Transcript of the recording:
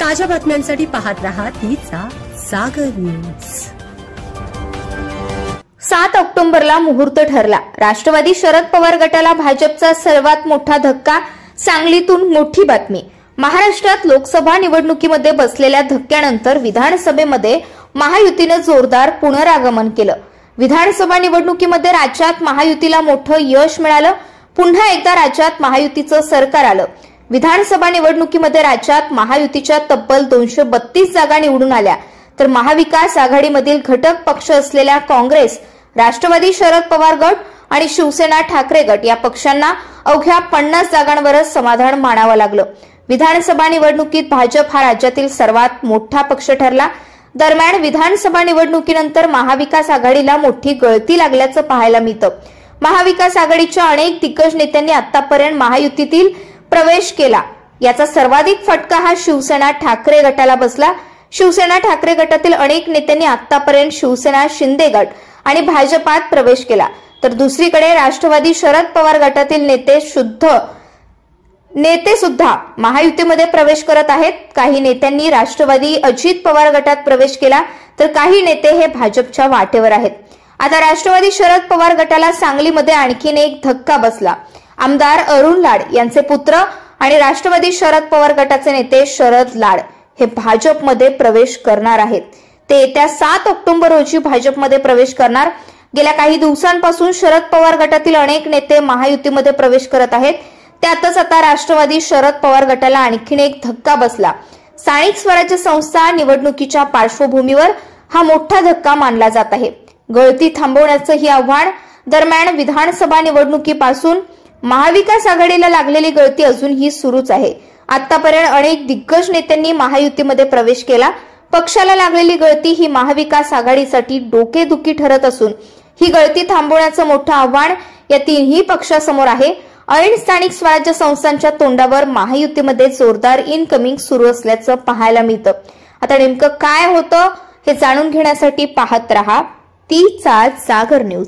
ताज्या बातम्यांसाठी पाहत रहा तीचा सागर न्यूज। 7 ऑक्टोबरला मुहूर्त ठरला। राष्ट्रवादी शरद पवार गटाला भाजपचा सर्वात मोठा धक्का। सांगलीतून मोठी बातमी। महाराष्ट्रात लोकसभा निवडणुकीमध्ये बसलेल्या धक्क्यानंतर विधानसभेमध्ये महायुतीने जोरदार पुनरागमन केलं। विधानसभा निवडणुकीमध्ये राज्यात महायुतीला मोठं यश मिळालं। पुन्हा एकदा राज्यात महायुतीचं सरकार आलं। विधानसभा निवडणुकीमध्ये राज्यात महायुतीच्या तब्बल 232 जागा निवडून आल्या, तर महाविकास आघाडीमधील घटक पक्ष असलेल्या काँग्रेस, राष्ट्रवादी शरद पवार गट आणि शिवसेना ठाकरे गट या पक्षांना अवघ्या 50 जागांवरच समाधान मानावं लागलं। विधानसभा निवडणुकीत भाजप हा राज्यातील सर्वात मोठा पक्ष ठरला। दरम्यान विधानसभा निवडणुकीनंतर महाविकास आघाडीला मोठी गळती लागल्याचं पाहायला मिळतं। महाविकास आघाडीच्या अनेक दिग्गज नेत्यांनी आतापर्यंत महायुतीतील प्रवेश केला। याचा सर्वाधिक फटका हा शिवसेना ठाकरे गटाला बसला। शिवसेना ठाकरे गटातील अनेक नेत्यांनी आतापर्यंत शिवसेना शिंदे गट आणि भाजपात प्रवेश केला, तर दुसरीकडे राष्ट्रवादी शरद पवार गटातील नेते सुद्धा महायुतीमध्ये प्रवेश करत आहेत। काही नेत्यांनी राष्ट्रवादी अजित पवार गटात प्रवेश केला, तर काही नेते हे भाजपच्या वाटेवर आहेत। आता राष्ट्रवादी शरद पवार गटाला सांगलीमध्ये आणखीन एक धक्का बसला। आमदार अरुण लाड यांचे पुत्र आणि राष्ट्रवादी शरद पवार गटाचे नेते शरद लाड हे भाजपमध्ये प्रवेश करणार आहेत। ते येत्या 7 ऑक्टोबर रोजी भाजपमध्ये प्रवेश करणार। गेल्या काही दिवसांपासून शरद पवार गटातील अनेक नेते महायुतीमध्ये प्रवेश करत आहेत। त्यातच आता राष्ट्रवादी शरद पवार गटाला आणखीन एक धक्का बसला। स्थानिक स्वराज्य संस्था निवडणुकीच्या पार्श्वभूमीवर हा मोठा धक्का मानला जात आहे। गळती थांबवण्याचं ही आव्हान। दरम्यान विधानसभा निवडणुकीपासून महाविकास आघाडीला लागलेली गळती अजूनही सुरूच आहे। आतापर्यंत अनेक दिग्गज नेत्यांनी महायुतीमध्ये प्रवेश केला। पक्षाला लागलेली गळती ही महाविकास आघाडीसाठी डोकेदुखी ठरत असून ही गळती थांबवण्याचं मोठं आव्हान या तिन्ही पक्षासमोर आहे। ऐन स्थानिक स्वराज्य संस्थांच्या तोंडावर महायुतीमध्ये जोरदार इनकमिंग सुरू असल्याचं पाहायला मिळतं। आता नेमकं काय होतं हे जाणून घेण्यासाठी पाहत रहा तीचा सागर न्यूज।